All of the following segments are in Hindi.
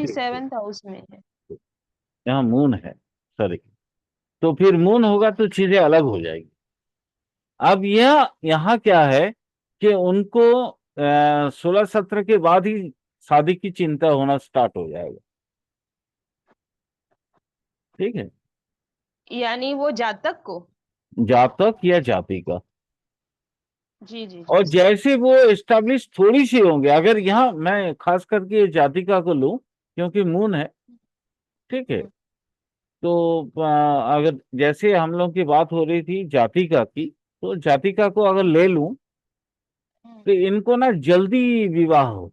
अभी ठीक है, 7th हाउस में है। यहाँ मून है, सॉरी। तो फिर मून होगा तो चीजें अलग हो जाएगी। अब यह यहाँ क्या है कि उनको 16-17 के बाद ही शादी की चिंता होना स्टार्ट हो जाएगा। ठीक है, यानी वो जातक को। जातक या जाति का। जी जी और जी सर। जैसे वो एस्टेब्लिश थोड़ी सी होंगे, अगर यहाँ मैं खास करके ये जातिका को लूं क्योंकि मून है। ठीक है, हम्म, तो अगर जैसे हम लोग की बात हो रही थी जातिका की, तो जातिका को अगर ले लूं हम्म। तो इनको ना जल्दी विवाह हो।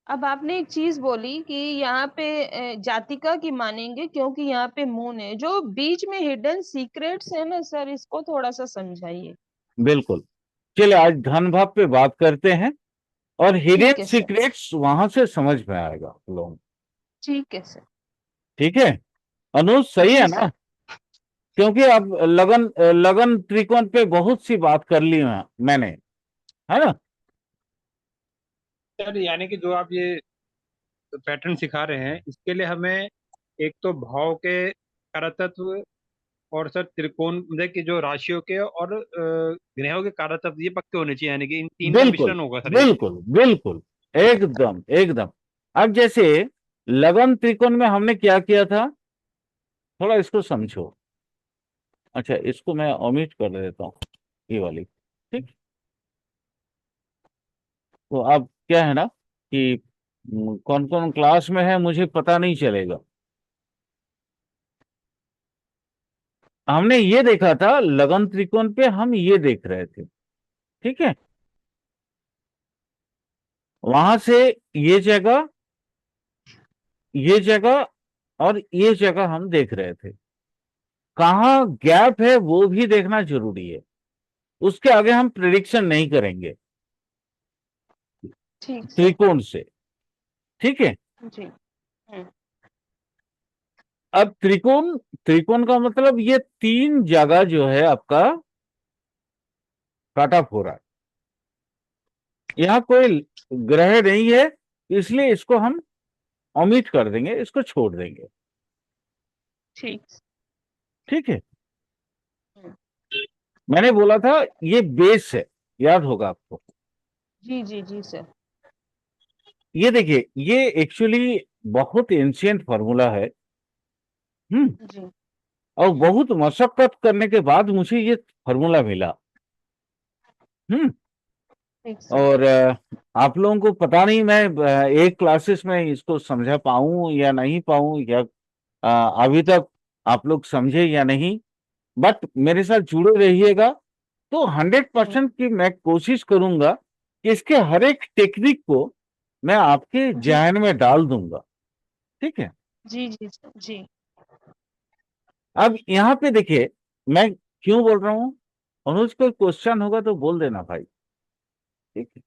अब आपने एक चीज बोली कि यहाँ पे जातिका की मानेंगे क्योंकि यहाँ पे मून है, जो बीच में हिडन सीक्रेट्स है ना सर, इसको थोड़ा सा समझाइए। बिल्कुल। चलिए आज धन भाव पे बात करते हैं, और ठीक हिडन है सर। सीक्रेट्स वहां से समझ में आएगा लोग। ठीक है सर। ठीक है, अनुज सही है जी ना? सर। क्योंकि अब लगन लगन त्रिकोण पे बहुत सी बात कर ली मैंने, है ना? सर यानी कि जो आप ये पैटर्न सिखा रहे हैं, इसके लिए हमें एक तो भाव के कारतत्व, और सर त्रिकोण मतलब कि जो राशियों के और ग्रहों के कारतत्व ये पक्के होने चाहिए, यानी कि इन तीन का बिल्कुल मिश्रण होगा सर ये। बिल्कुल बिल्कुल, एकदम एकदम। अब जैसे लगन त्रिकोण में हमने क्या किया था, थोड़ा इसको समझो। अच्छा, इसको मैं ओमिट कर देता हूँ, ये वाली। ठीक। तो अब क्या है ना कि कौन कौन क्लास में है मुझे पता नहीं चलेगा। हमने ये देखा था लगन त्रिकोण पे, हम ये देख रहे थे। ठीक है, वहां से ये जगह, ये जगह और ये जगह हम देख रहे थे। कहाँ गैप है वो भी देखना जरूरी है। उसके आगे हम प्रिडिक्शन नहीं करेंगे ठीक सर। त्रिकोण से। ठीक है। जी। अब त्रिकोण, त्रिकोण का मतलब ये तीन जगह जो है आपका कट ऑफ हो रहा है। यहाँ कोई ग्रह नहीं है, इसलिए इसको हम ओमिट कर देंगे, इसको छोड़ देंगे। ठीक। ठीक है, मैंने बोला था ये बेस है, याद होगा आपको। जी जी जी सर। ये देखिए, ये एक्चुअली बहुत एंशियंट फॉर्मूला है। हम्म। जी। और बहुत मशक्कत करने के बाद मुझे ये फॉर्मूला मिला। हम्म। ठीक सर। और आप लोगों को पता नहीं मैं एक क्लासेस में इसको समझा पाऊं या नहीं पाऊं, या अभी तक आप लोग समझे या नहीं, बट मेरे साथ जुड़े रहिएगा। तो 100% की मैं कोशिश करूंगा कि इसके हर एक टेक्निक को मैं आपके जी जहन में डाल दूंगा। ठीक है। जी जी सर। जी। अब यहाँ पे देखिए, मैं क्यों बोल रहा हूँ, अनुज कोई क्वेश्चन होगा तो बोल देना भाई। ठीक है,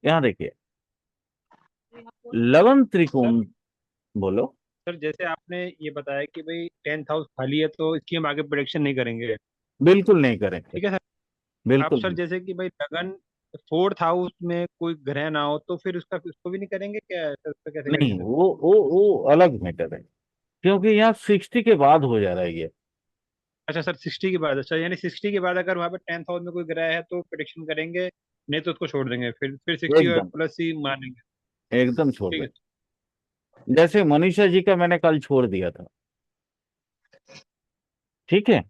यहाँ देखिए लवन सर त्रिकोण। बोलो। सर जैसे आपने ये बताया कि भाई 10th हाउस खाली है, तो इसकी हम आगे प्रोडिक्शन नहीं करेंगे। बिल्कुल नहीं करेंगे। ठीक है सर। आप बिल्कुल सर नहीं। जैसे कि भाई लगन 4th हाउस में कोई ग्रह ना हो, तो फिर उसका उसको भी नहीं करेंगे क्या सर? उसका कैसे नहीं, करेंगे सर? वो अलग मैटर है, क्योंकि यहाँ 60 के बाद हो जा रहा है ये। अच्छा सर, 60 के बाद? अच्छा, यानी 60 के बाद अगर वहाँ पे 10th हाउस में कोई ग्रह है तो प्रोडिक्शन करेंगे, नहीं तो उसको छोड़ देंगे, फिर 60 और एकदम, प्लस ही मानेंगे। एकदम छोड़ ठीक दें। है। जैसे मनीषा जी का मैंने कल छोड़ दिया था। ठीक है।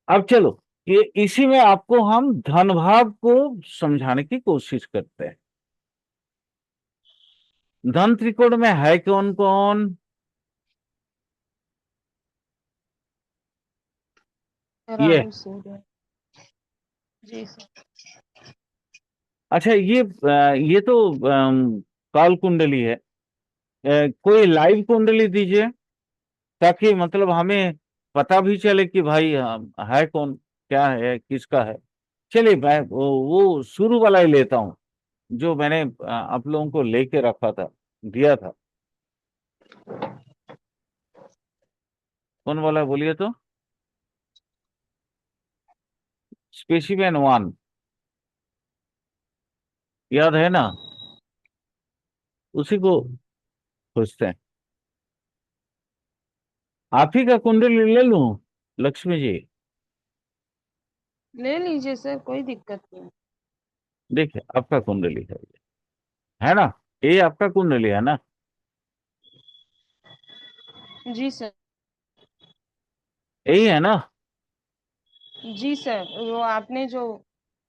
अब चलो, ये इसी में आपको हम धन भाव को समझाने की कोशिश करते हैं। धन त्रिकोण में है कौन कौन? ये, राहु सूर्य। जी सर। अच्छा ये तो काल कुंडली है। कोई लाइव कुंडली दीजिए, ताकि मतलब हमें पता भी चले कि भाई है कौन, क्या है, किसका है। चलिए मैं वो शुरू वाला ही लेता हूँ, जो मैंने आप लोगों को लेके रखा था, दिया था। कौन वाला बोलिए तो? स्पेसिमेन 1, याद है ना? उसी को खोजते हैं। आप ही का कुंडली ले लूं लक्ष्मी जी? ले लीजिए सर, कोई दिक्कत नहीं। देखिए आपका कुंडली है ना? ये आपका कुंडली है ना? जी सर। यही है ना? जी सर, वो आपने जो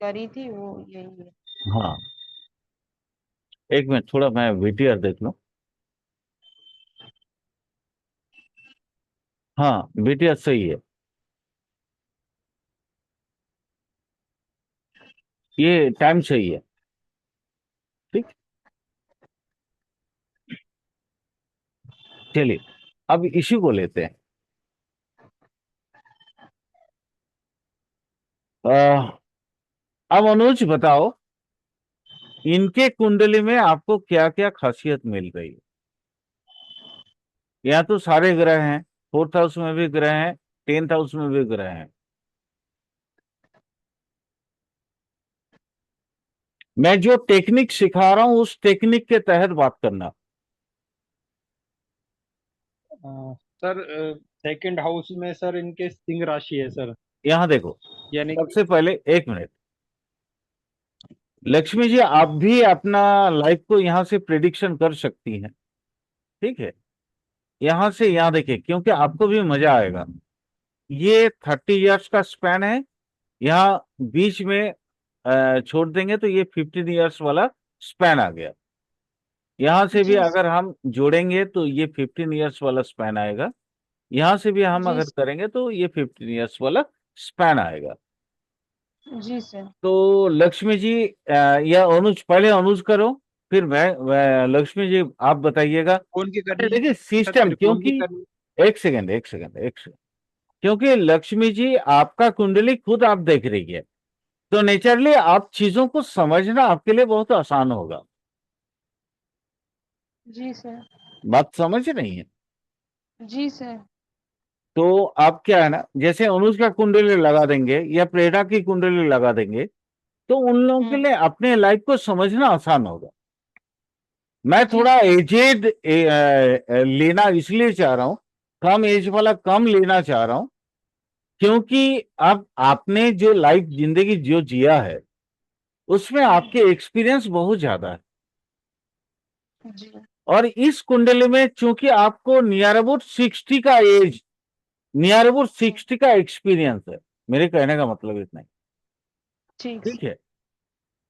करी थी वो यही है। हाँ, एक मिनट, थोड़ा मैं वीटीआर देख लूं। हाँ, वीटीआर सही है। ये टाइम सही है। ठीक। चलिए, अब इश्यू को लेते हैं। अ, अब अनुज बताओ, इनके कुंडली में आपको क्या क्या खासियत मिल रही है? यहाँ तो सारे ग्रह हैं, 4th हाउस में भी ग्रह हैं, 10th हाउस में भी ग्रह हैं। मैं जो टेक्निक सिखा रहा हूं उस टेक्निक के तहत बात करना। सर सेकंड हाउस में सर इनके सिंह राशि है सर। यहां देखो, यानी कि सबसे पहले एक मिनट, लक्ष्मी जी आप भी अपना लाइफ को यहां से प्रिडिक्शन कर सकती हैं। ठीक है, यहां से यहां देखिए, क्योंकि आपको भी मजा आएगा। ये 30 इयर्स का स्पैन है। यहाँ बीच में छोड़ देंगे तो ये 15 इयर्स वाला स्पैन आ गया। यहां से भी जी अगर हम जोड़ेंगे तो ये 15 इयर्स वाला स्पैन आएगा। यहां से भी हम जी अगर करेंगे तो ये 15 इयर्स वाला स्पैन आएगा। जी सर। तो लक्ष्मी जी, या अनुज, पहले अनुज करो, फिर मैं लक्ष्मी जी आप बताइएगा। त्रिकोण की करनी है देखिए सर, सिस्टम, त्रिकोण की क्योंकि करनी एक सेकंड, एक सेकंड, एक सेकंड, क्योंकि लक्ष्मी जी आपका कुंडली खुद आप देख रही है, तो नेचुरली आप चीजों को समझना आपके लिए बहुत आसान होगा। जी सर। बात समझ नहीं है? जी सर। तो आप क्या है ना, जैसे अनुज का कुंडली लगा देंगे या प्रेरणा की कुंडली लगा देंगे, तो उन लोगों के हम्म। लिए अपने लाइफ को समझना आसान होगा। मैं जी थोड़ा सर। एजेड लेना इसलिए चाह रहा हूं, कम एज वाला कम लेना चाह रहा हूं, क्योंकि अब आपने जो लाइफ जिंदगी जो जिया है उसमें आपके एक्सपीरियंस बहुत ज्यादा है। जी और इस कुंडली में चूंकि आपको नियर अबाउट 60 का एज, नियर अबाउट 60 का एक्सपीरियंस है, मेरे कहने का मतलब इतना ही। ठीक ठीक सर। है,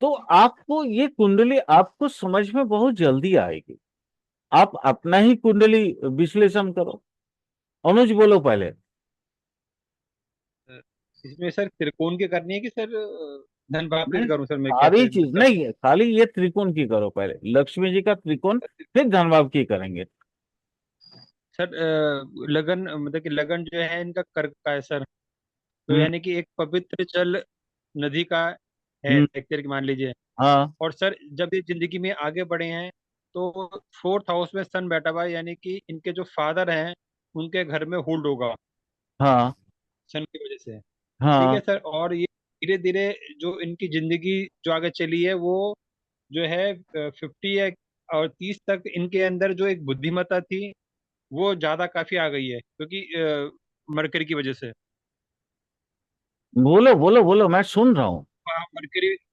तो आपको ये कुंडली आपको समझ में बहुत जल्दी आएगी। आप अपना ही कुंडली विश्लेषण करो। अनुज बोलो पहले। है। इसमें सर त्रिकोण की करनी है कि सर धन भाव की नहीं, करूं सर, मैं सारी कैसे चीज मतलब। नहीं है, खाली ये त्रिकोण की करो पहले, लक्ष्मी जी का त्रिकोण, फिर धनभाव की करेंगे। सर लगन मतलब कि लगन जो है इनका कर्क का है सर। तो हम्म। यानी कि एक पवित्र जल नदी का है हम्म। एक तरीके मान लीजिए। हाँ। और सर जब ये जिंदगी में आगे बढ़े हैं तो 4th हाउस में सन बैठा हुआ है, यानी कि इनके जो फादर हैं उनके घर में होल्ड होगा हाँ। सन की वजह से। ठीक है हाँ। सर। और ये धीरे धीरे जो इनकी जिंदगी जो आगे चली है वो जो है 50 है और 30 तक इनके अंदर जो एक बुद्धिमत्ता थी वो ज्यादा काफी आ गई है, क्योंकि मरकरी की वजह से। बोलो बोलो बोलो, मैं सुन रहा हूँ।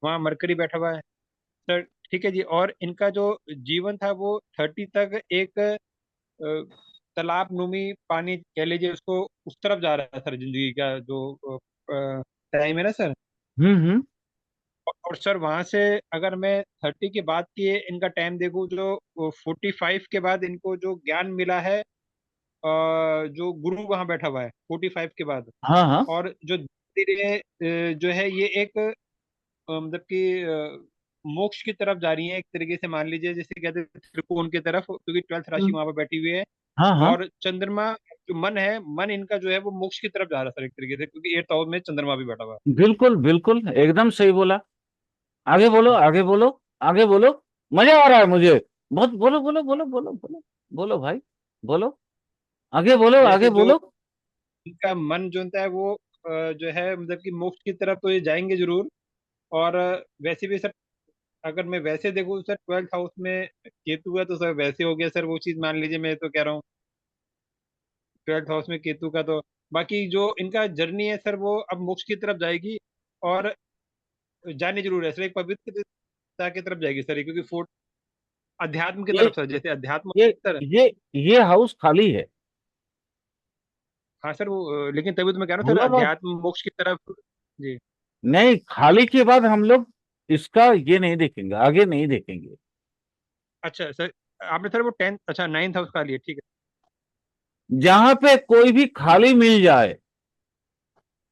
वहाँ मरकरी बैठा हुआ है सर। ठीक है जी। और इनका जो जीवन था वो 30 तक एक तालाब नुमी पानी कह लीजिए उसको, उस तरफ जा रहा है सर जिंदगी का जो टाइम है ना सर। हम्म। और सर वहां से अगर मैं 30 के बाद की इनका टाइम देखूं, जो 45 के बाद इनको जो ज्ञान मिला है, जो गुरु वहां बैठा हुआ है 45 के बाद। हाँ। हाँ। और जो धीरे जो है ये एक मतलब कि मोक्ष की तरफ जा रही है एक तरीके से मान लीजिए, जैसे कहते हैं त्रिकोण की तरफ, क्योंकि 12th राशि हम्म। वहां पर बैठी हुई है। हाँ। हाँ। और चंद्रमा जो मन है, मन इनका जो है वो मोक्ष की तरफ जा रहा है सर एक तरीके से, क्योंकि 8th हाउस में चंद्रमा भी बैठा हुआ बिल्कुल बिल्कुल, एकदम सही बोला। आगे बोलो, आगे बोलो, आगे बोलो। मजा आ रहा है मुझे बहुत। बोलो बोलो बोलो बोलो बोलो, बोलो भाई, बोलो, आगे बोलो, है। जैसे आगे जो बोलो। इनका मन जो होता है वो जो है मतलब कि मोक्ष की तरफ तो ये जाएंगे जरूर। और वैसे भी सर, अगर मैं वैसे देखूँ सर, 12th हाउस में केतु है तो सर वैसे हो गया सर वो चीज, मान लीजिए मैं तो कह रहा हूँ 12th हाउस में केतु का तो, बाकी जो इनका जर्नी है सर वो अब मोक्ष की तरफ जाएगी। और जाने जरूर है सर, एक पवित्रता की तरफ जाएगी सर ये, क्योंकि फोर्थ अध्यात्म की ये तरफ सर, जैसे अध्यात्म ये होता है सर। ये ये हाउस खाली है। हाँ सर वो लेकिन तभी तो मैं कह रहा हूँ हम सर, लोग अब अध्यात्म मोक्ष की तरफ। जी। नहीं, खाली के बाद हम लोग इसका ये नहीं देखेंगे, आगे नहीं देखेंगे। अच्छा सर, आपने सर वो 10th, अच्छा 9th हाउस का लिया, ठीक जहां पे कोई भी खाली मिल जाए है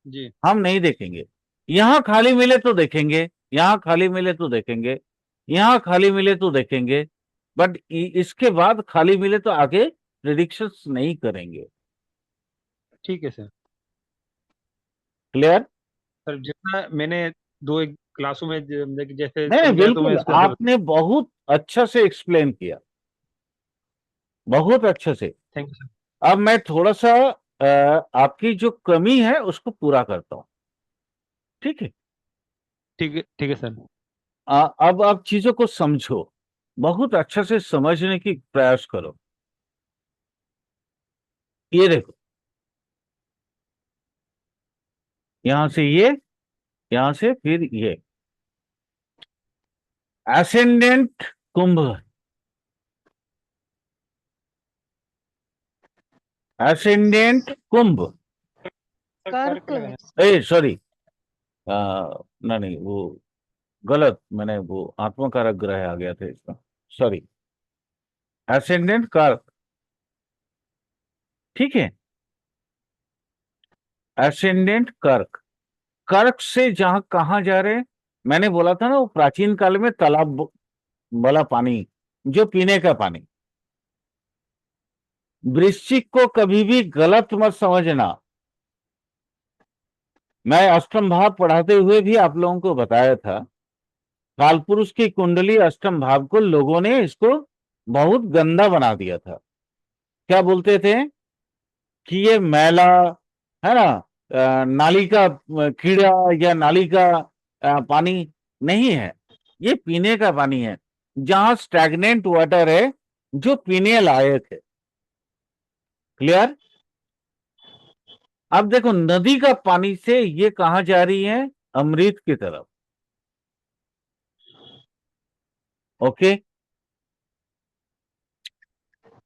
जी। हम नहीं देखेंगे। यहां खाली मिले तो देखेंगे, यहां खाली मिले तो देखेंगे, यहां खाली मिले तो देखेंगे, बट इसके बाद खाली मिले तो आगे प्रिडिक्शंस नहीं करेंगे। ठीक है सर। क्लियर? सर जितना मैंने दो एक क्लासों में मतलब कि जैसे नहीं नहीं, समझा है तो मैं बिल्कुल इसको सर। आपने बहुत अच्छा से एक्सप्लेन किया, बहुत अच्छे से। Thank you sir. अब मैं थोड़ा सा आपकी जो कमी है उसको पूरा करता हूं, ठीक है? ठीक है सर। अब आप चीजों को समझो, बहुत अच्छा से समझने की प्रयास करो। ये देखो, यहां से ये, यहां से फिर ये एसेंडेंट कुंभ, एसेंडेंट कुंभ, सर कर्क कर्क है। लगाना। ए सॉरी, नहीं नहीं, वो गलत, मैंने वो आत्मकारक ग्रह आ गया था इसका, सॉरी। एसेंडेंट कर्क, ठीक है? एसेंडेंट कर्क, कर्क से जहां कहां जा रहे हैं, मैंने बोला था ना वो प्राचीन काल में तालाब वाला पानी, जो पीने का पानी। वृश्चिक को कभी भी गलत मत समझना, मैं अष्टम भाव पढ़ाते हुए भी आप लोगों को बताया था, कालपुरुष की कुंडली अष्टम भाव को लोगों ने इसको बहुत गंदा बना दिया था। क्या बोलते थे कि ये मैला है ना, नाली का कीड़ा या नाली का पानी नहीं है, ये पीने का पानी है, जहां स्टैग्नेंट वाटर है, जो पीने लायक है। क्लियर? अब देखो, नदी का पानी से ये कहां जा रही है? अमृत की तरफ। ओके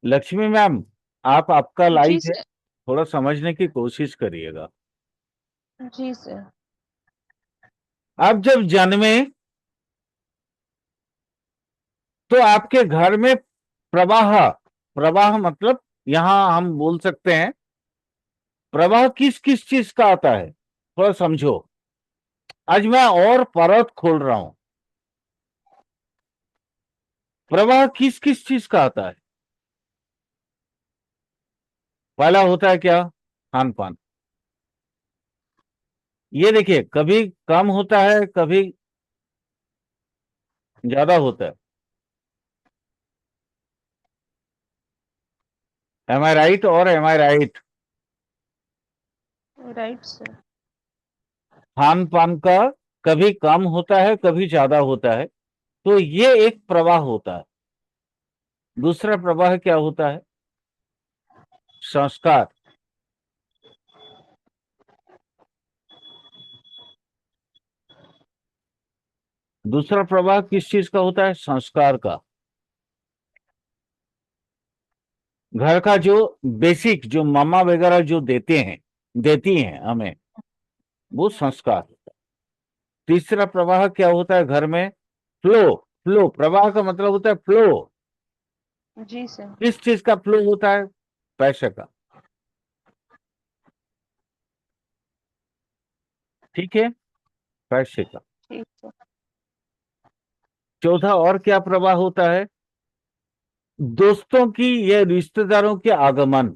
लक्ष्मी मैम, आप आपका जी लाइव है, सर। थोड़ा समझने की कोशिश करिएगा। जी सर। आप जब जन्मे तो आपके घर में प्रवाह, प्रवाह मतलब यहां हम बोल सकते हैं प्रवाह किस किस चीज का आता है, थोड़ा समझो। आज मैं और परत खोल रहा हूं, प्रवाह किस किस चीज का आता है? पहला होता है क्या? खान पान। ये देखिए, कभी कम होता है, कभी ज्यादा होता है। एम आई राइट और am I right? Right sir. खान पान का कभी कम होता है, कभी ज्यादा होता है, तो ये एक प्रवाह होता है। दूसरा प्रवाह क्या होता है? संस्कार। दूसरा प्रवाह किस चीज का होता है? संस्कार का। घर का जो बेसिक, जो मामा वगैरह जो देते हैं, देती हैं हमें, वो संस्कार होता है। तीसरा प्रवाह क्या होता है घर में? फ्लो। फ्लो, प्रवाह का मतलब होता है फ्लो। जी सर। किस चीज का फ्लो होता है? पैसे का। ठीक है, पैसे का। ठीक सर। चौथा और क्या प्रवाह होता है? दोस्तों की या रिश्तेदारों के आगमन।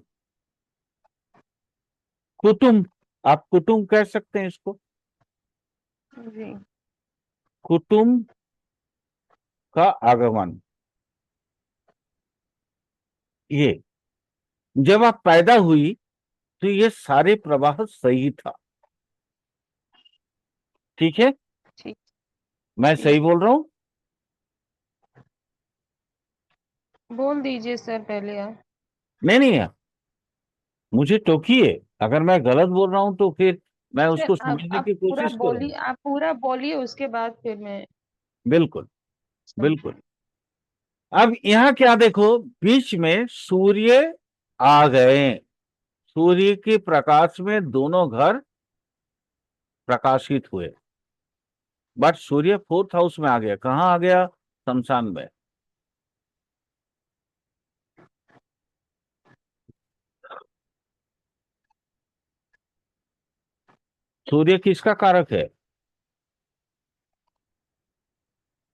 कुटुंब, आप कुटुंब कह सकते हैं इसको, जी। कुटुंब का आगमन। ये जब आप पैदा हुई तो ये सारे प्रवाह सही था, ठीक है, ठीक। मैं ठीक, सही बोल रहा हूँ? बोल दीजिए सर पहले आप। नहीं नहीं, मुझे टोकिए, अगर मैं गलत बोल रहा हूँ तो फिर मैं सर उसको आप समझने आप की पूरा कोशिश बोलिए, करूंगा। आप पूरा बोलिए, उसके बाद फिर मैं बिल्कुल बिल्कुल। समझूंगी। अब यहाँ क्या देखो, बीच में सूर्य आ गए, सूर्य के प्रकाश में दोनों घर प्रकाशित हुए। बट सूर्य फोर्थ हाउस में आ गया, कहाँ आ गया? शमशान में। सूर्य किसका कारक है?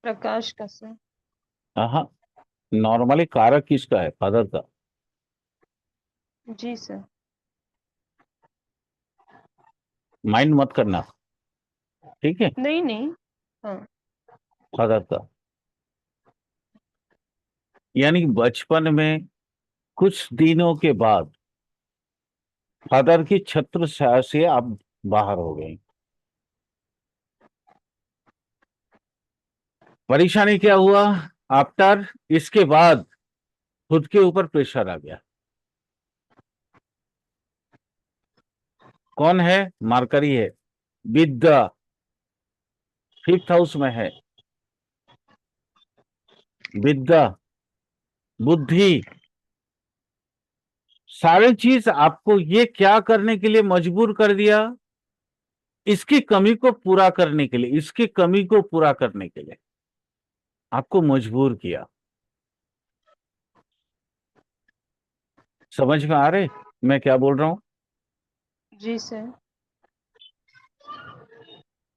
प्रकाश का सर। हाँ, नॉर्मली कारक किसका है? फादर का। जी सर। माइंड मत करना, ठीक है? नहीं नहीं। हाँ। फादर का, यानी कि बचपन में कुछ दिनों के बाद फादर की छत्र छाया से आप बाहर हो गए। परेशानी क्या हुआ? आफ्टर इसके बाद खुद के ऊपर प्रेशर आ गया। कौन है? मार्करी है, विद्या फिफ्थ हाउस में है। विद्या, बुद्धि, सारे चीज आपको ये क्या करने के लिए मजबूर कर दिया? इसकी कमी को पूरा करने के लिए, इसकी कमी को पूरा करने के लिए आपको मजबूर किया। समझ में आ रहे मैं क्या बोल रहा हूं? जी सर।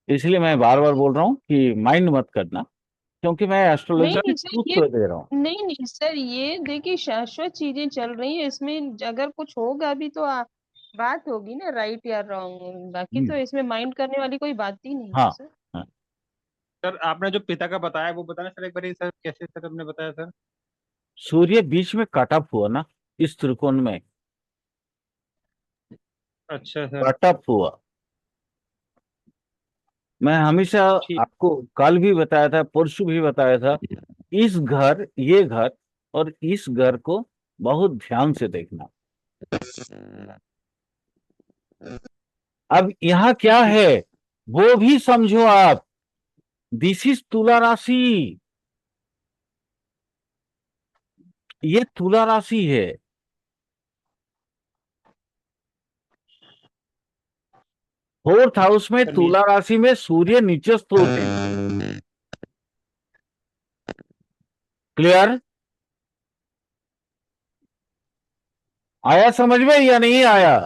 इसलिए मैं बार बार बोल रहा हूं कि माइंड मत करना, क्योंकि मैं एस्ट्रोलॉजी नहीं की नहीं सर, ट्रूथ ये को दे रहा हूं। नहीं नहीं सर, ये देखिए शाश्वत चीजें चल रही हैं इसमें, अगर कुछ होगा भी तो बात होगी ना, राइट या रॉन्ग, बाकी तो हम्म, इसमें माइंड करने वाली कोई बात ही नहीं है हाँ सर। हाँ। सर आपने जो पिता का बताया वो बताना सर एक बार, सर कैसे सर आपने बताया सर? सूर्य बीच में कट ऑफ हुआ ना, इस त्रिकोण में अच्छा सर। कट ऑफ हुआ। मैं हमेशा ठीक। आपको कल भी बताया था, परसों भी बताया था, इस घर, ये घर और इस घर को बहुत ध्यान से देखना। अब यहाँ क्या ठीक। है वो भी समझो आप। दिस इज तुला राशि, ये तुला राशि है। फोर्थ हाउस में सर तुला राशि में सूर्य नीचस्थ होते हैं। क्लियर? आया समझ में या नहीं आया?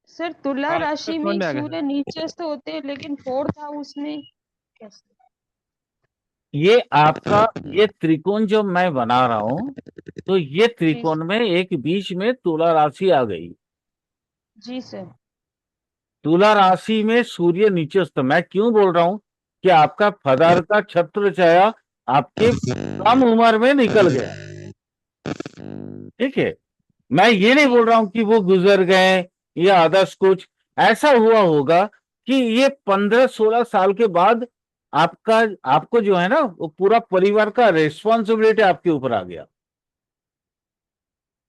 सर तुला हाँ सर राशि समझ में में आ गया सूर्य सर। नीचस्थ होते हैं, लेकिन फोर्थ हाउस में कैसे? ये आपका, ये त्रिकोण जो मैं बना रहा हूं, तो ये जी त्रिकोण में एक बीच में तुला राशि आ गई। जी सर। तुला राशि में सूर्य नीचस्थ, मैं क्यों बोल रहा हूं कि आपका फादर का छत्र छाया आपके कम उम्र में निकल गया। ठीक है, मैं ये नहीं ठीक। बोल रहा हूं कि वो गुजर गए या अदर्स कुछ। ऐसा हुआ होगा कि ये 15-16 साल के बाद आपका, आपको जो है ना, वो पूरा परिवार का रेस्पॉन्सिबिलिटी आपके ऊपर आ गया।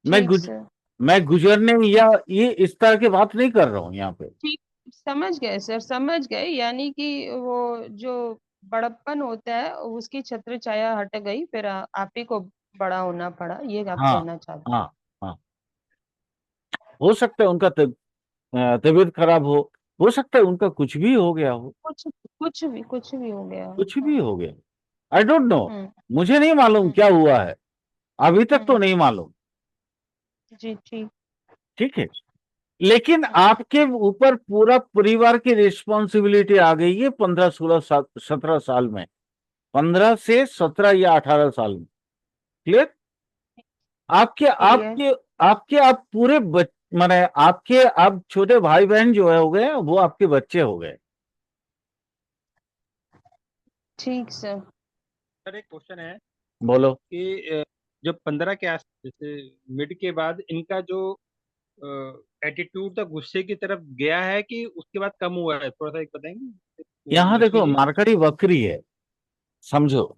मैं ठीक गुज सर। मैं गुजरने या ये इस तरह की बात नहीं कर रहा हूं यहाँ पे। ठीक, समझ गए सर, समझ गए, यानी कि वो जो बड़प्पन होता है उसकी छत्र छाया हट गई, फिर आप ही को बड़ा होना पड़ा, ये आप हाँ कहना चाहते हाँ हाँ। हो सकता है उनका तबीयत खराब हो सकता है उनका कुछ भी हो गया हो, हैं? कुछ भी हो गया कुछ होगा। भी हो गया। आई डोंट नो, हम्म। मुझे नहीं मालूम हम्म। क्या हुआ है, अभी तक तो हम्म। नहीं मालूम। जी ठीक। ठीक है, लेकिन हम्म। आपके ऊपर पूरा परिवार की रिस्पॉन्सिबिलिटी आ गई है 15-16-17 साल में, 15 से 17 या 18 साल में। क्लियर? आपके क्लियर। आपके आपके आप पूरे माने आपके आप छोटे भाई बहन जो है हो गए, वो आपके बच्चे हो गए। ठीक सर। सर एक क्वेश्चन है बोलो। कि जो 15 के आस जैसे मिड के बाद इनका जो एटीट्यूड था गुस्से की तरफ गया है कि उसके बाद कम हुआ है, थोड़ा सा एक बताएंगे? यहाँ लक्ष्मी देखो जी। मार्कड़ी वक्री है, समझो।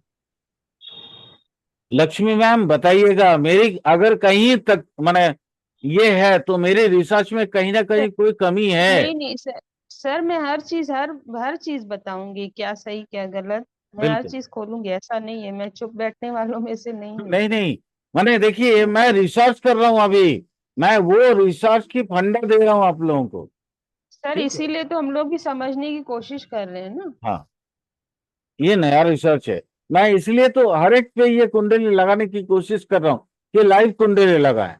लक्ष्मी मैम बताइएगा, मेरी अगर कहीं तक माने ये है तो मेरे रिसर्च में कहीं ना कहीं कोई कमी है। नहीं नहीं सर, सर मैं हर चीज बताऊंगी, क्या सही क्या गलत, मैं हर बिल्कुल। चीज खोलूंगी, ऐसा नहीं है, मैं चुप बैठने वालों में से नहीं हूँ। नहीं नहीं, माने देखिए मैं रिसर्च कर रहा हूं अभी, मैं वो रिसर्च की फंडा दे रहा हूं आप लोगों को। सर ठीक है। इसीलिए तो हम लोग भी समझने की कोशिश कर रहे हैं ना। हाँ, ये नया रिसर्च है। मैं इसलिए तो हर एक पे ये कुंडली लगाने की कोशिश कर रहा हूँ कि लाइव कुंडली लगाएं,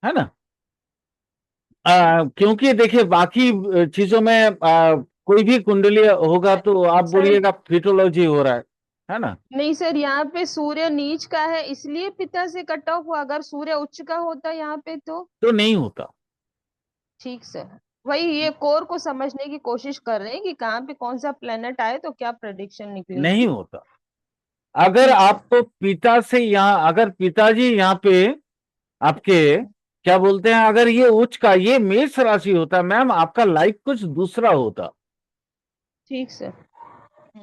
है ना। क्योंकि देखिए बाकी चीजों में कोई भी कुंडली होगा तो आप सर बोलिएगा फिटोलॉजी हो रहा है ना। नहीं सर, यहाँ पे सूर्य नीच का है इसलिए पिता से कट ऑफ हुआ, अगर सूर्य उच्च का होता यहाँ पे तो नहीं होता। ठीक सर। वही ये कोर को समझने की कोशिश कर रहे हैं कि कहाँ पे कौन सा प्लेनेट आए तो क्या प्रेडिक्शन नहीं निकलेगी। होता। अगर ठीक सर। आपको पिता से यहाँ, अगर पिताजी यहाँ पे आपके क्या बोलते हैं, अगर ये उच्च का, ये मेष राशि होता मैम, आपका लाइफ कुछ दूसरा होता। ठीक सर।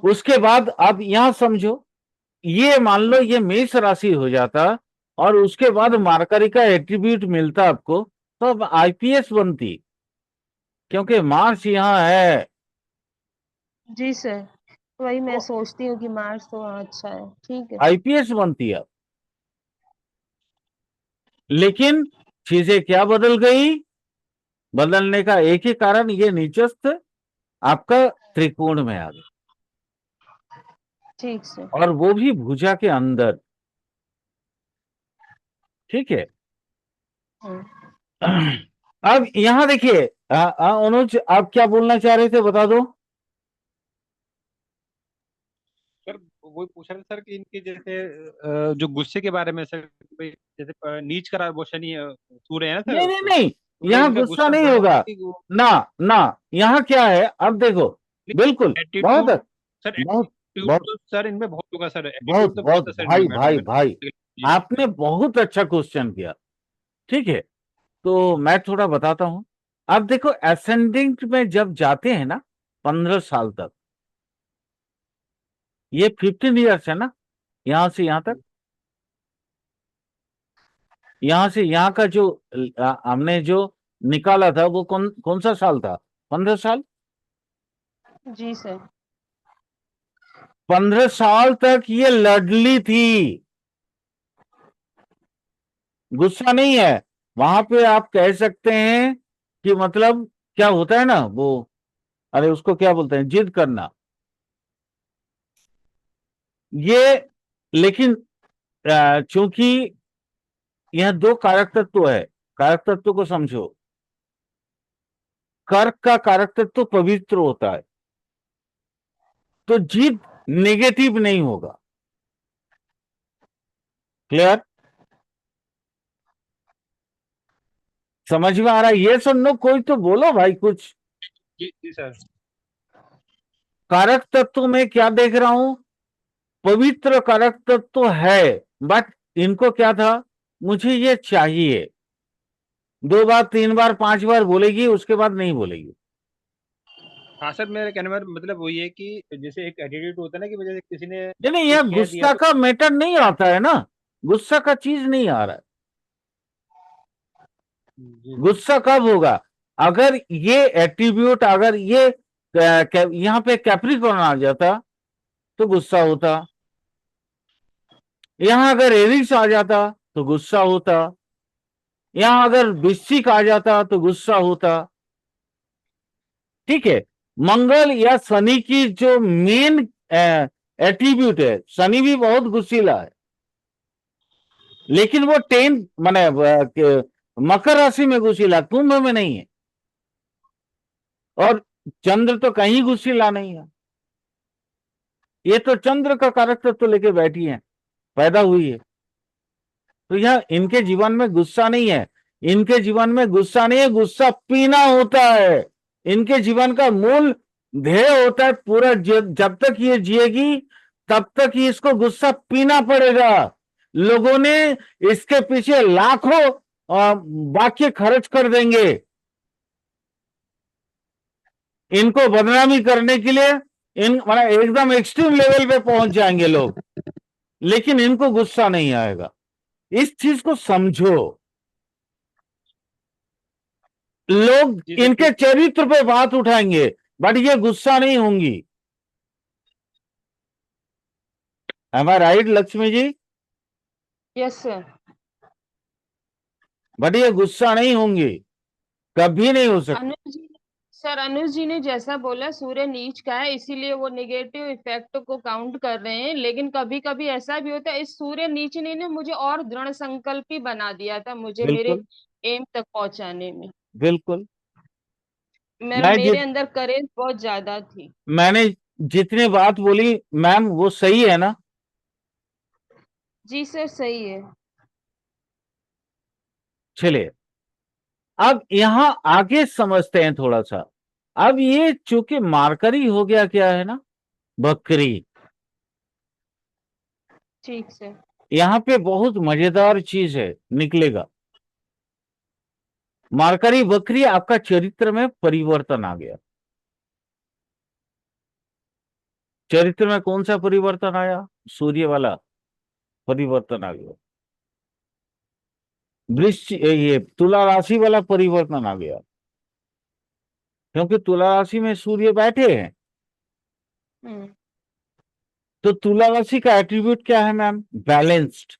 उसके बाद आप यहाँ समझो, ये मान लो ये मेष राशि हो जाता और उसके बाद मार्करी का एट्रीब्यूट मिलता आपको, तो अब आईपीएस बनती, क्योंकि मार्स यहाँ है। जी सर, वही मैं तो सोचती हूँ कि मार्स तो अच्छा है, ठीक है। आईपीएस बनती है। लेकिन चीजें क्या बदल गई, बदलने का एक ही कारण, ये नीचस्थ आपका त्रिकोण में आ गया, ठीक सर। और वो भी भुजा के अंदर। ठीक है। हम्म। अब यहां देखिए, अनुज आप क्या बोलना चाह रहे थे, बता दो। सर वही पूछ रहे थे सर कि इनके जैसे जो गुस्से के बारे में सर, भाई जैसे नीच का वो शनि सूर्य है ना नहीं सर, नहीं तो नहीं, भाई यहाँ इनका गुस्सा गुस्सा नहीं बढ़ेगा होगा। कि वो ना ना, यहाँ क्या है अब देखो, बिल्कुल एटीट्यूड। बहुत सर बहुत एटीट्यूड बहुत तो सर इनमें बहुत होगा सर, एटीट्यूड बहुत तो बहुत बहुत है सर इनमें भाई मैटर भाई में। भाई, जी। आपने बहुत अच्छा क्वेश्चन किया। ठीक है, तो मैं थोड़ा बताता हूं। अब देखो असेंडिंग में जब जाते हैं ना 15 साल तक, ये 15 ईयर्स है ना, यहां से यहां तक, यहां से यहां का जो हमने जो निकाला था वो कौन कौन सा साल था, 15 साल। जी सर। 15 साल तक ये लडली थी, गुस्सा नहीं है। वहां पे आप कह सकते हैं कि मतलब क्या होता है ना वो, अरे उसको क्या बोलते हैं, जिद करना ये। लेकिन चूंकि यह दो कारक तत्व है, कारक तत्व को समझो। कर्क का कारक तत्व पवित्र होता है, तो जिद नेगेटिव नहीं होगा। क्लियर, समझ में आ रहा है, ये सुन लो, कोई तो बोलो भाई कुछ। जी जी सर। कारक तत्व में क्या देख रहा हूं, पवित्र कारक तत्व है, बट इनको क्या था, मुझे ये चाहिए, 2 बार 3 बार 5 बार बोलेगी, उसके बाद नहीं बोलेगी। हाँ सर, मेरे कहने में मतलब वही है कि जैसे एक एटीट्यूड होता है ना कि वजह से किसी ने नहीं, यह कुछ कह दिया गुस्सा तो। का मैटर नहीं आता है ना, गुस्सा का चीज नहीं आ रहा है। जी सर। गुस्सा कब होगा, अगर ये एट्रीब्यूट, अगर ये यहां पे कैप्रिकॉर्न आ जाता तो गुस्सा होता, यहां अगर एरिस आ जाता तो गुस्सा होता, यहां अगर वृश्चिक आ जाता तो गुस्सा होता। ठीक है। मंगल या शनि की जो मेन एट्रीब्यूट है, शनि भी बहुत गुस्सीला है, लेकिन वो 10 माने मकर राशि में गुस्सीला, कुंभ में नहीं है। और चंद्र तो कहीं गुस्सीला नहीं है, ये तो चंद्र का कारक तत्व तो लेके बैठी है, पैदा हुई है। तो यह इनके जीवन में गुस्सा नहीं है, इनके जीवन में गुस्सा नहीं है, गुस्सा पीना होता है। इनके जीवन का मूल ध्येय होता है, पूरा जब तक ये जिएगी तब तक ही इसको गुस्सा पीना पड़ेगा। लोगों ने इसके पीछे लाखों वाक्य खर्च कर देंगे इनको बदनामी करने के लिए, इन मतलब एकदम एक्सट्रीम लेवल पे पहुंच जाएंगे लोग, लेकिन इनको गुस्सा नहीं आएगा। इस चीज को समझो। लोग जी इनके देखिए, चरित्र पे बात उठाएंगे, बट ये गुस्सा नहीं होंगी। Am I right Lakshmi ji? Yes sir. But ये गुस्सा नहीं होंगी, कभी नहीं हो सकती। अनुज जी, सर अनुज जी ने जैसा बोला सूर्य नीच का है, इसीलिए वो नेगेटिव इफेक्ट को काउंट कर रहे हैं, लेकिन कभी कभी ऐसा भी होता है, इस सूर्य नीच ने मुझे और दृढ़ संकल्पी बना दिया था, मुझे मेरे बिल्कुल एम तक पहुंचाने में। बिल्कुल। मेरा मैं मेरे जित अंदर करेज बहुत ज्यादा थी। मैंने जितनी बात बोली मैम, वो सही है ना? जी सर सही है। चलिए, अब यहां आगे समझते हैं थोड़ा सा। अब ये चूंकि मार्करी हो गया, क्या है ना, बकरी। ठीक सर। यहां पे बहुत मजेदार चीज है, निकलेगा। मार्करी बकरी, आपका चरित्र में परिवर्तन आ गया। चरित्र में कौन सा परिवर्तन आया? सूर्य वाला परिवर्तन आ गया। ये तुला राशि वाला परिवर्तन आ गया, क्योंकि तुला राशि में सूर्य बैठे हैं। हम्म। तो तुला राशि का एट्रीब्यूट क्या है मैम? बैलेंस्ड।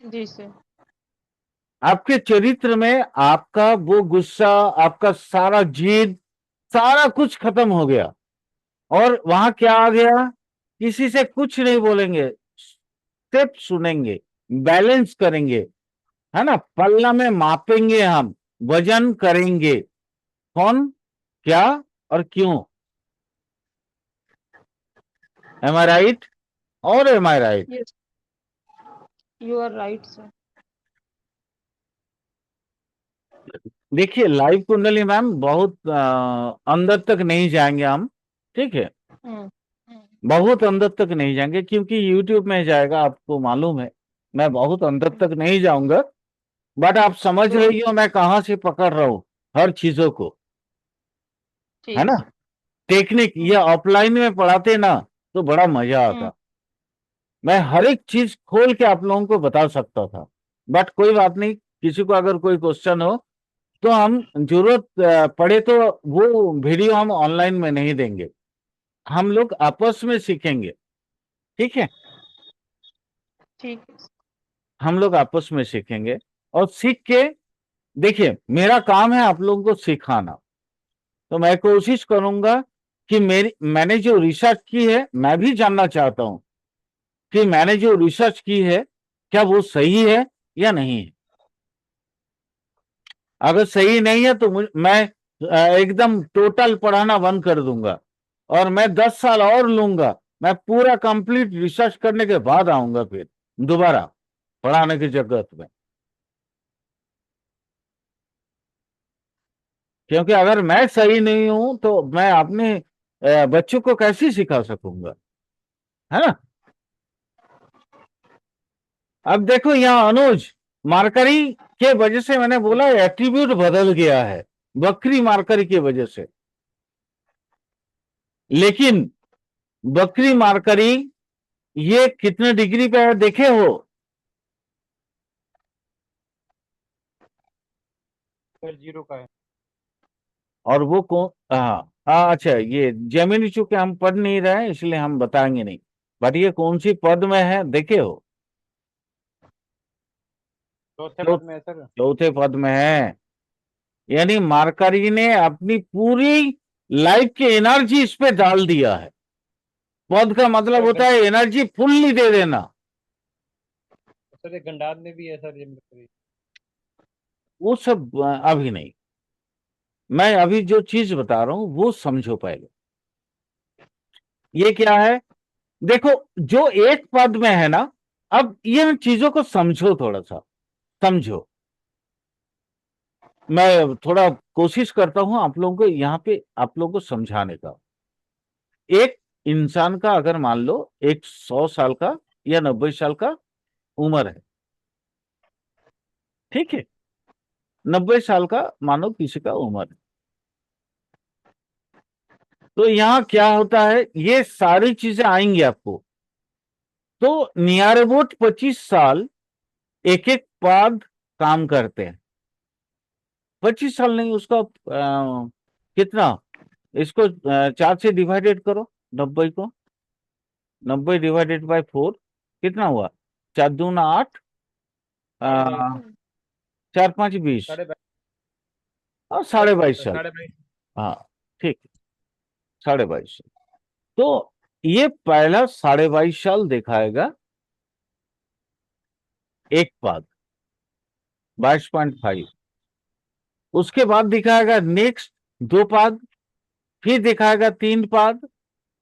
जी सर। आपके चरित्र में आपका वो गुस्सा, आपका सारा जिद, सारा कुछ खत्म हो गया। और वहां क्या आ गया? किसी से कुछ नहीं बोलेंगे, सिर्फ सुनेंगे, बैलेंस करेंगे, है ना, पल्ला में मापेंगे हम, वजन करेंगे, कौन, क्या और क्यों। Am I right? और am I right? Yes, you are right sir. देखिए, लाइव कुंडली मैम बहुत अंदर तक नहीं जाएंगे हम, ठीक है? हम्म। हम्म। बहुत अंदर तक नहीं जाएंगे, क्योंकि यूट्यूब में जाएगा, आपको मालूम है। मैं बहुत अंदर तक नहीं जाऊंगा, बट आप समझ तो रही हो मैं कहां से पकड़ रहा हूं हर चीजों को, है ठीक ना? सर। टेक्निक ये हम्म। ऑफलाइन में पढ़ाते ना, तो बड़ा मजा हम्म। आता। मैं हर एक चीज खोल के आप लोगों को बता सकता था। बट कोई बात नहीं, किसी को अगर कोई क्वेश्चन हो तो हम जरूरत पड़े तो वो वीडियो हम ऑनलाइन में नहीं देंगे, हम लोग आपस में सीखेंगे, ठीक है? ठीक है। हम लोग आपस में सीखेंगे, और सीख के, देखिए मेरा काम है आप लोगों को सिखाना। तो मैं कोशिश करूंगा कि मैंने जो रिसर्च की है, मैं भी जानना चाहता हूं कि मैंने जो रिसर्च की है क्या वो सही है या नहीं है। अगर सही नहीं है तो मैं एकदम टोटल पढ़ाना बंद कर दूंगा, और मैं 10 साल और लूंगा। मैं पूरा कंप्लीट रिसर्च करने के बाद आऊंगा फिर दोबारा पढ़ाने की जगत में। क्योंकि अगर मैं सही नहीं हूं तो मैं अपने बच्चों को कैसे सिखा सकूंगा, है ना? अब देखो यहाँ अनुज, मार्करी के वजह से, मैंने बोला एट्रीब्यूट बदल गया है बकरी मार्करी की वजह से। लेकिन बकरी मार्करी ये कितने डिग्री पे है देखे हो? सर 0 का है। और वो कौन, हाँ हाँ, अच्छा, ये जेमिनी चूंकि हम पढ़ नहीं रहे हैं इसलिए हम बताएंगे नहीं। बट ये कौन सी पद में है देखे हो? चौथे चौ- पद में है सर। चौथे पद में है। यानी मार्करी ने अपनी पूरी लाइफ की एनर्जी इस पे डाल दिया है। पद का मतलब सर होता है एनर्जी फुल्ली दे देना। सर ये गंडार में भी है सर, ये मरकरी। वो सब अभी नहीं। मैं अभी जो चीज बता रहा हूं वो समझो पहले। ये क्या है? देखो, जो एक पद में है ना, अब इन चीजों को समझो, थोड़ा सा समझो। मैं थोड़ा कोशिश करता हूं आप लोगों को यहाँ पे, आप लोगों को समझाने का। एक इंसान का अगर मान लो एक 100 साल का या 90 साल का उम्र है, ठीक है? 90 साल का मानो किसी का उम्र है। तो यहाँ क्या होता है, ये सारी चीजें आएंगी आपको। तो नियर अबाउट 25 साल एक एक पाद काम करते हैं। 25 साल नहीं, उसका कितना, इसको 4 से डिवाइडेड करो, 90 को, 90 डिवाइडेड बाय 4 कितना हुआ, 4 दूना 8, 4 5 20, साढ़े और 22.5 साल। 22.5। हाँ ठीक, 22.5 साल। तो ये पहला 22.5 साल दिखाएगा एक पाद, 22.5। उसके बाद दिखाएगा नेक्स्ट 2 पाद, फिर दिखाएगा 3 पाद,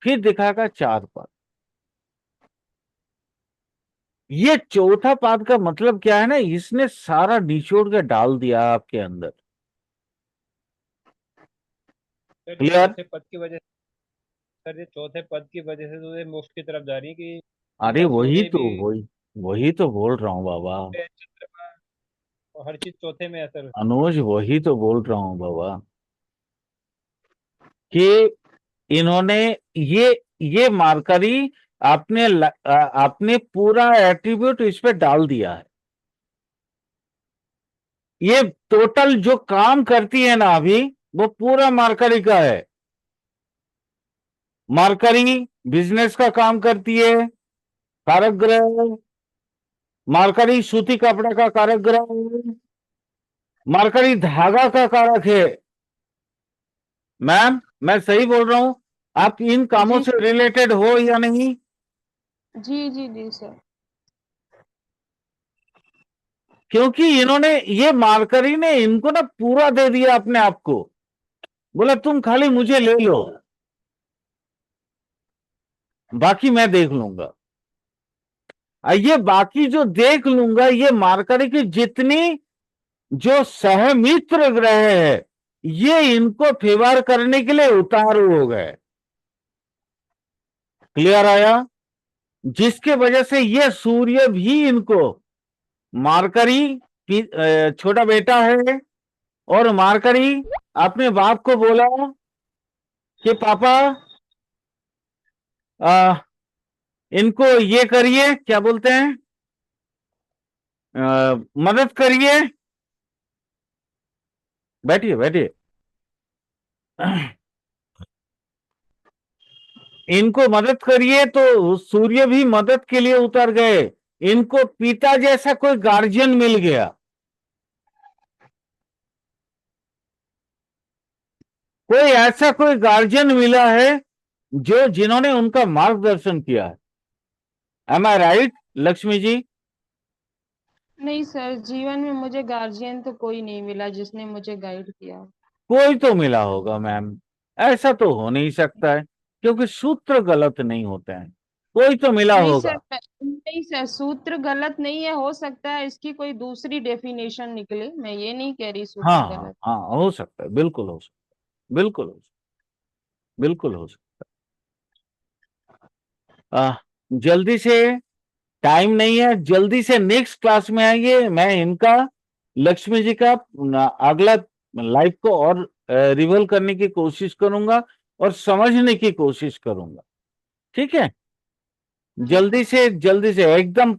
फिर दिखाएगा 4 पाद। ये चौथा पाद का मतलब क्या है ना, इसने सारा निचोड़ के डाल दिया आपके अंदर। क्लियर? चौथे पद की वजह सर, ये चौथे पद की वजह से तो ये मोक्ष की तरफ जा रही है कि अरे इनका सूर्य भी वही तो बोल रहा हूँ बाबा, चंद्रमा और हर चीज चौथे में है सर। अनुज, वही तो बोल रहा हूँ बाबा कि इन्होंने ये मार्करी आपने पूरा एट्रीब्यूट इस पे डाल दिया है। ये टोटल जो काम करती है ना अभी, वो पूरा मार्करी का है। मार्करी बिजनेस का काम करती है, कारक ग्रह। मार्करी सूती कपड़ा का कारक ग्रह है। मार्करी धागा का कारक है। मैम, मैं सही बोल रहा हूं? आप इन कामों जी से रिलेटेड हो या नहीं? जी जी जी सर। क्योंकि इन्होंने, ये मार्करी ने इनको ना पूरा दे दिया अपने आप को, बोला तुम खाली मुझे ले लो, बाकी मैं देख लूंगा। ये बाकी जो देख लूंगा, ये मार्करी की जितनी जो सहमित्र ग्रह है, ये इनको फेवर करने के लिए उतारू हो गए। क्लियर आया? जिसके वजह से ये सूर्य भी इनको, मार्करी छोटा बेटा है, और मार्करी अपने बाप को बोला कि पापा इनको ये करिए, क्या बोलते हैं, मदद करिए, बैठिए बैठिए, इनको मदद करिए। तो सूर्य भी मदद के लिए उतर गए। इनको पिता जैसा कोई गार्जियन मिल गया। कोई ऐसा कोई गार्जियन मिला है जो जिन्होंने उनका मार्गदर्शन किया है। एम आई राइट लक्ष्मी जी? नहीं सर, जीवन में मुझे गार्जियन तो कोई नहीं मिला जिसने मुझे गाइड किया। कोई तो मिला होगा मैम, ऐसा तो हो नहीं सकता है, क्योंकि सूत्र गलत नहीं होते हैं। कोई तो मिला नहीं होगा। सर, नहीं सर, सूत्र गलत नहीं है, हो सकता है इसकी कोई दूसरी डेफिनेशन निकले, मैं ये नहीं कह रही हाँ सूत्र हाँ गलत। हाँ, हो सकता है, बिल्कुल हो सकता है, बिल्कुल हो सकता है, बिल्कुल हो सकता है। जल्दी से, टाइम नहीं है, जल्दी से नेक्स्ट क्लास में आइए। मैं इनका, लक्ष्मी जी का अगला लाइफ को और रिवल करने की कोशिश करूंगा और समझने की कोशिश करूंगा। ठीक है? जल्दी से एकदम